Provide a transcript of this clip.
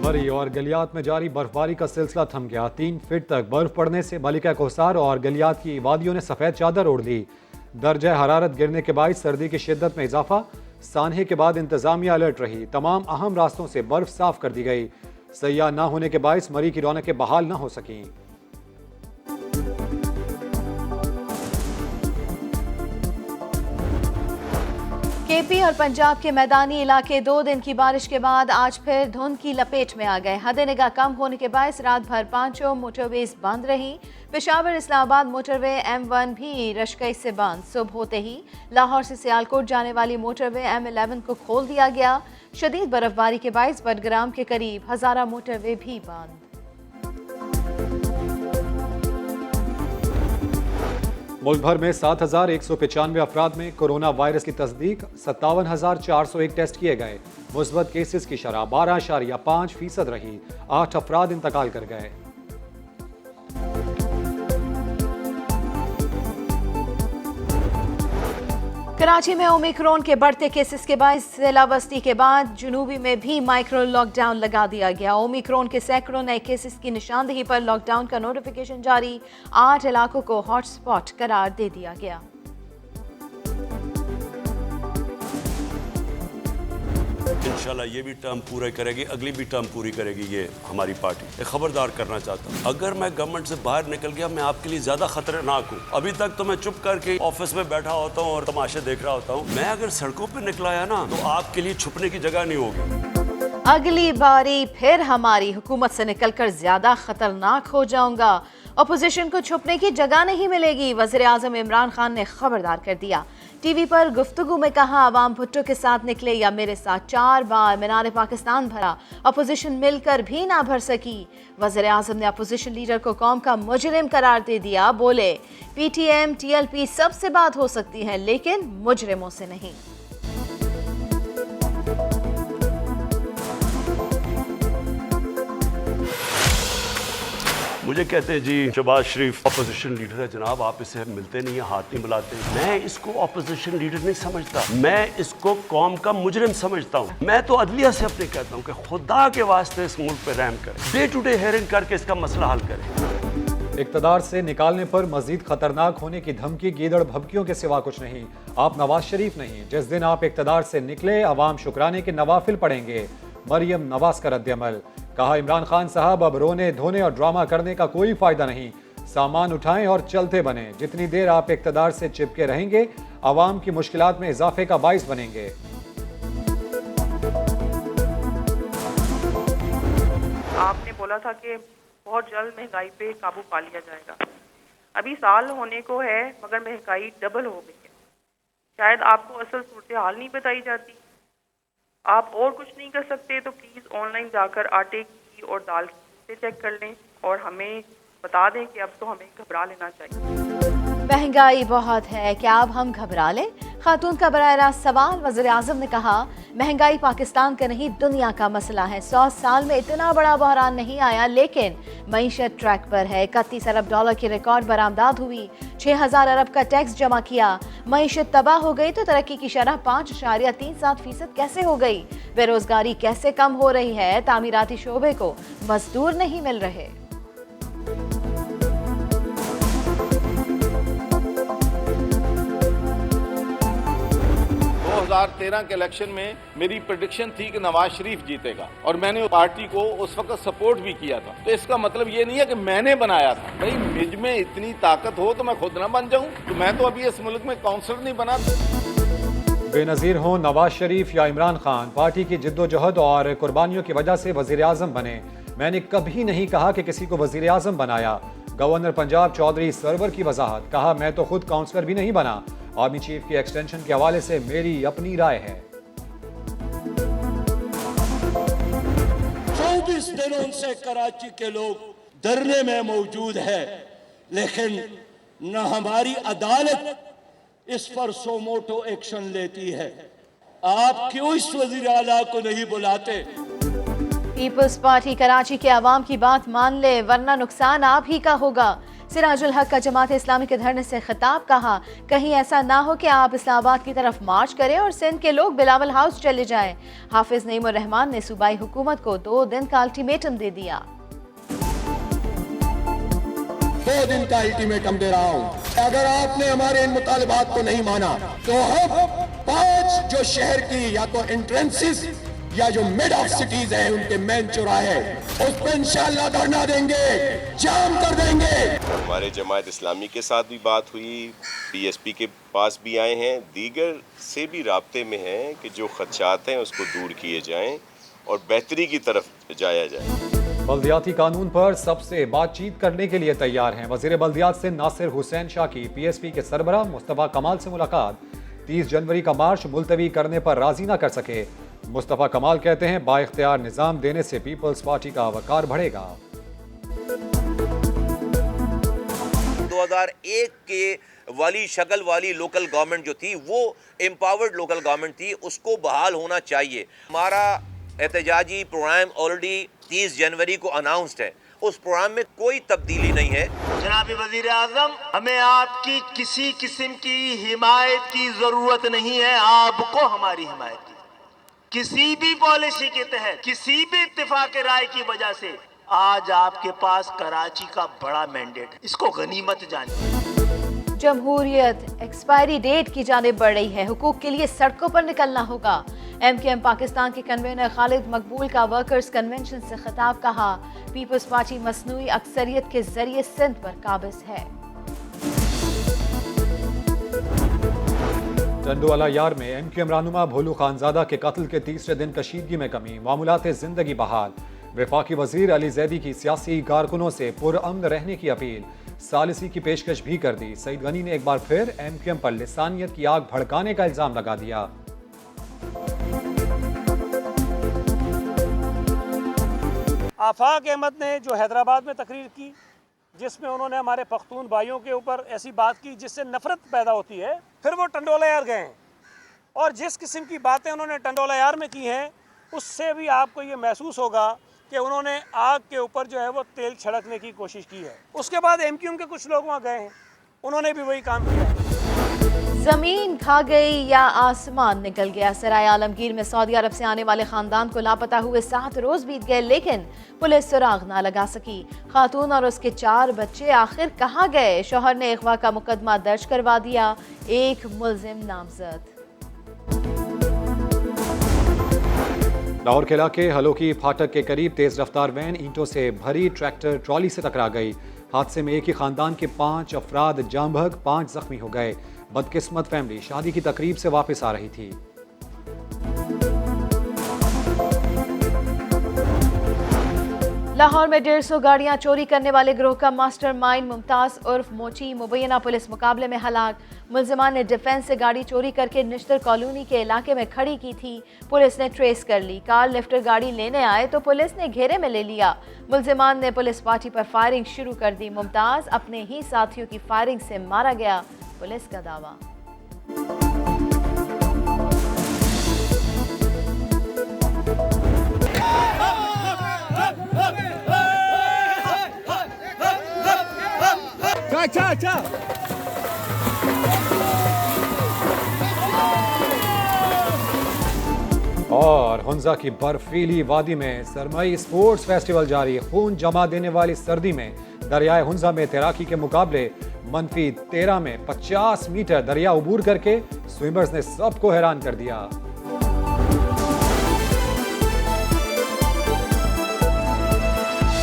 मरी और गलियात में जारी बर्फबारी का सिलसिला थम गया। 3 फीट तक बर्फ पड़ने से मलिका कोसार और गलियात की वादियों ने सफेद चादर ओढ़ ली। दर्जा हरारत गिरने के बाद सर्दी की शिद्दत में इजाफा। सानहे के बाद इंतजामिया अलर्ट रही। तमाम अहम रास्तों से बर्फ साफ कर दी गई। सयाह न होने के बायस मरी की रौनकें बहाल न हो सकी। केपी और पंजाब के मैदानी इलाके 2 दिन की बारिश के बाद आज फिर धुंध की लपेट में आ गए। हद निगाह कम होने के बायस रात भर 5 मोटरवेज बंद रही। पेशावर इस्लामाबाद मोटरवे M1 भी रशकई से बंद। सुबह होते ही लाहौर से सियालकोट जाने वाली मोटरवे M11 को खोल दिया गया। शदीद बर्फबारी के बायस बडग्राम के करीब हजारा मोटरवे भी बंद। मुल्क भर में 7,195 अफराद में कोरोना वायरस की तस्दीक। 57,401 टेस्ट किए गए। मुस्बत केसेस की शरह 12.5% रही। 8 अफराद इंतकाल कर गए। कराची में ओमिक्रॉन के बढ़ते केसेस के बाद जिला बस्ती के बाद जुनूबी में भी माइक्रो लॉकडाउन लगा दिया गया। ओमिक्रॉन के सैकड़ों नए केसेस की निशानदेही पर लॉकडाउन का नोटिफिकेशन जारी। 8 इलाकों को हॉटस्पॉट करार दे दिया गया। इंशाल्लाह ये भी टर्म पूरा करेगी, अगली भी टर्म पूरी करेगी ये हमारी पार्टी। खबरदार करना चाहता हूँ, अगर मैं गवर्नमेंट से बाहर निकल गया मैं आपके लिए ज्यादा खतरनाक हूँ। अभी तक तो मैं चुप करके ऑफिस में बैठा होता हूँ और तमाशे देख रहा होता हूँ। मैं अगर सड़कों पे निकला है ना तो आपके लिए छुपने की जगह नहीं होगी। अगली बारी फिर हमारी हुकूमत से निकलकर ज्यादा खतरनाक हो जाऊंगा। अपोजिशन को छुपने की जगह नहीं मिलेगी। वज़ीर आज़म इमरान खान ने खबरदार कर दिया। टीवी पर गुफ्तगू में कहा, अवाम भुट्टो के साथ निकले या मेरे साथ। 4 बार मीनार पाकिस्तान भरा, अपोजिशन मिलकर भी ना भर सकी। वज़ीर आज़म ने अपोजिशन लीडर को कौम का मुजरिम करार दे दिया। बोले, PTM TLP सबसे बात हो सकती है लेकिन मुजरिमों से नहीं। मुझे कहते हैं जी शहबाज शरीफ अपोजिशन लीडर है जनाब, आप इसे मिलते नहीं है, हाथ नहीं मिलाते। मैं इसको अपोजिशन लीडर नहीं समझता, मैं इसको कौम का मुजरिम समझता हूँ। मैं तो अदलिया से अपने कहता हूँ कि खुदा के वास्ते इस मुल्क पे रहम करें, डे टू डे हेयरिंग करके इसका मसला हल करें। इक़्तिदार से निकालने पर मजीद खतरनाक होने की धमकी गीदड़ भभकियों के सिवा कुछ नहीं। आप नवाज शरीफ नहीं। जिस दिन आप इक़्तिदार से निकले अवाम शुक्राने के नवाफिल पढ़ेंगे। मरियम नवाज का रद्द-ए-अमल। कहा, इमरान खान साहब अब रोने धोने और ड्रामा करने का कोई फायदा नहीं। सामान उठाएं और चलते बने। जितनी देर आप इक़्तिदार से चिपके रहेंगे अवाम की मुश्किलात में इजाफे का बाइस बनेंगे। आपने बोला था कि बहुत जल्द महंगाई पे काबू पा लिया जाएगा। अभी साल होने को है मगर महंगाई डबल हो गई है। शायद आपको असल सूरत हाल नहीं बताई जाती। आप और कुछ नहीं कर सकते तो प्लीज़ ऑनलाइन जाकर आटे की और दाल की चेक कर लें और हमें बता दें कि अब तो हमें घबरा लेना चाहिए। महंगाई बहुत है, क्या अब हम घबरा लें? खातून का बराह रास्त सवाल। वज़ीर आज़म ने कहा, महंगाई पाकिस्तान का नहीं दुनिया का मसला है। 100 साल में इतना बड़ा बहरान नहीं आया लेकिन मईशत ट्रैक पर है। 31 अरब डॉलर की रिकॉर्ड बरामदाद हुई। 6,000 अरब का टैक्स जमा किया। मईशत तबाह हो गई तो तरक्की की शरह 5.37% कैसे हो गई? बेरोजगारी कैसे कम हो रही है? तामीराती शोबे को मजदूर नहीं मिल रहे। 2013 के इलेक्शन में मेरी प्रेडिक्शन थी कि नवाज शरीफ जीतेगा और मैंने पार्टी को उस वक्त सपोर्ट भी किया था। तो इसका मतलब ये नहीं है कि मैंने बनाया था। भाई मुझ में इतनी ताकत हो तो मैं खुद ना बन जाऊं। तो मैं तो अभी इस मुल्क में काउंसलर नहीं बना। बेनज़ीर हों नवाज शरीफ या इमरान खान, पार्टी की जिद्दोजहद और कुर्बानियों की वजह से वज़ीर आज़म बने। मैंने कभी नहीं कहा कि किसी को वज़ीर आज़म बनाया। गवर्नर पंजाब चौधरी सरवर की वजाहत। कहा, मैं तो खुद काउंसलर भी नहीं बना। आर्मी चीफ की एक्सटेंशन के हवाले से मेरी अपनी राय है। 24 दिनों से कराची के लोग धरने में मौजूद है लेकिन न हमारी अदालत इस पर सोमोटो एक्शन लेती है। आप क्यों इस वज़ीर आला को नहीं बुलाते? पीपल्स पार्टी कराची के अवाम की बात मान ले वरना नुकसान आप ही का होगा। सिराजुल हक का जमात इस्लामी के धरने से खिताब, कहा कहीं ऐसा ना हो कि आप इस्लामाबाद की तरफ मार्च करें और सिंध के लोग बिलावल हाउस चले जाएं। हाफिज नईमुर रहमान ने सूबाई हुकूमत को 2 दिन का अल्टीमेटम दे दिया। 2 दिन का अल्टीमेटम दे रहा हूँ, अगर आपने हमारे इन मुतालिबात को नहीं माना तो हम 5 जो शहर की या तो एंट्रेंसेस या जो मिड ऑफ सिटीज हैं उनके मेन चौराहे उस पर इंशाअल्लाह धरना देंगे, जाम कर देंगे। हमारे जमात इस्लामी के साथ भी बात हुई, पीएसपी के पास भी आए हैं, दीगर से भी राब्ते में हैं कि जो खदशात हैं उसको दूर किए जाएं और बेहतरी की तरफ जाया जाए। बल्दियाती कानून पर सबसे बातचीत करने के लिए तैयार हैं। वजीर बल्दियात से नासिर हुसैन शाह की पीएसपी के सरबराह मुस्तफ़ा कमाल से मुलाकात। 30 जनवरी का मार्च मुलतवी करने पर राजी न कर सके। मुस्तफ़ा कमाल कहते हैं बाइख्तियार निज़ाम देने से पीपल्स पार्टी का वकार बढ़ेगा। 2001 के वाली शक्ल वाली लोकल गवर्नमेंट जो थी वो एम्पावर्ड लोकल गवर्नमेंट थी, उसको बहाल होना चाहिए। हमारा एहतजाजी प्रोग्राम ऑलरेडी 30 जनवरी को अनाउंस्ड है, उस प्रोग्राम में कोई तब्दीली नहीं है। जनाब वजीर आजम, हमें आपकी किसी किस्म की हिमायत की जरूरत नहीं है, आपको हमारी हिमायत की। किसी भी पॉलिसी के तहत किसी भी इत्तेफाक राय की वजह से आज आपके पास कराची का बड़ा मैंडेट है, इसको गनीमत जानिए। जमहूरियत एक्सपायरी डेट की जानिब बढ़ रही है, हुकूक के लिए सड़कों पर निकलना होगा। MKM पाकिस्तान के कन्वेनर खालिद मकबूल का वर्कर्स कन्वेंशन से खिताब, कहा पीपल्स पार्टी मसनूई अक्सरियत के जरिए सिंध पर काबिज है। टंडोवाला यार में MKM रहनुमा भोलू खानजादा के कत्ल के 3रे दिन कशीदगी में कमी, मामूलात जिंदगी बहाल। वफाकी वजीर अली जैदी की सियासी कारकुनों से पुरअमन रहने की अपील, सालिसी की पेशकश भी कर दी। सईद गनी ने एक बार फिर MKM पर लिसानियत की आग भड़काने का इल्जाम लगा दिया। आफाक अहमद ने जो हैदराबाद में तकरीर की, जिसमें उन्होंने हमारे पख्तून भाइयों के ऊपर ऐसी बात की जिससे नफरत पैदा होती है, फिर वो टंडोला यार गए और जिस किस्म की बातें उन्होंने टंडोला यार में की हैं, उससे भी आपको ये महसूस होगा कि उन्होंने आग के ऊपर जो है वो तेल छिड़कने की कोशिश की है। उसके बाद MKM के कुछ लोग वहाँ गए हैं, उन्होंने भी वही काम किया। जमीन खा गई या आसमान निकल गया, सराय आलमगीर में सऊदी अरब से आने वाले खानदान को लापता हुए 7 रोज बीत गए, लेकिन पुलिस सुराग ना लगा सकी। खातून और उसके 4 बच्चे आखिर कहाँ गए? शौहर ने अगवा का मुकदमा दर्ज करवा दिया, एक मुलजिम नामजद। लाहौर के इलाके हलोकी फाटक के करीब तेज रफ्तार वैन ईंटों से भरी ट्रैक्टर ट्रॉली से टकरा गई। हादसे में एक ही खानदान के 5 अफराद जाम बहक, 5 जख्मी हो गए। बदकिस्मत फैमिली शादी की तकरीब से वापस आ रही थी। लाहौर में 150 गाड़ियां चोरी करने वाले गिरोह का मास्टरमाइंड मुमताज उर्फ मोची मुबैना पुलिस मुकाबले में हलाक। मुलजिमान ने डिफेंस से गाड़ी चोरी करके निश्तर कॉलोनी के इलाके में खड़ी की थी। पुलिस ने ट्रेस कर ली। कार लिफ्टर गाड़ी लेने आए तो पुलिस ने घेरे में ले लिया। मुलजिमान ने पुलिस पार्टी पर फायरिंग शुरू कर दी। मुमताज अपने ही साथियों की फायरिंग से मारा गया, पुलिस का दावा। और हुंजा की बर्फीली वादी में सरमाई स्पोर्ट्स फेस्टिवल जारी। खून जमा देने वाली सर्दी में दरियाए हुंजा में तैराकी के मुकाबले -13 में 50 मीटर दरिया उबूर करके स्विमर्स ने सबको हैरान कर दिया।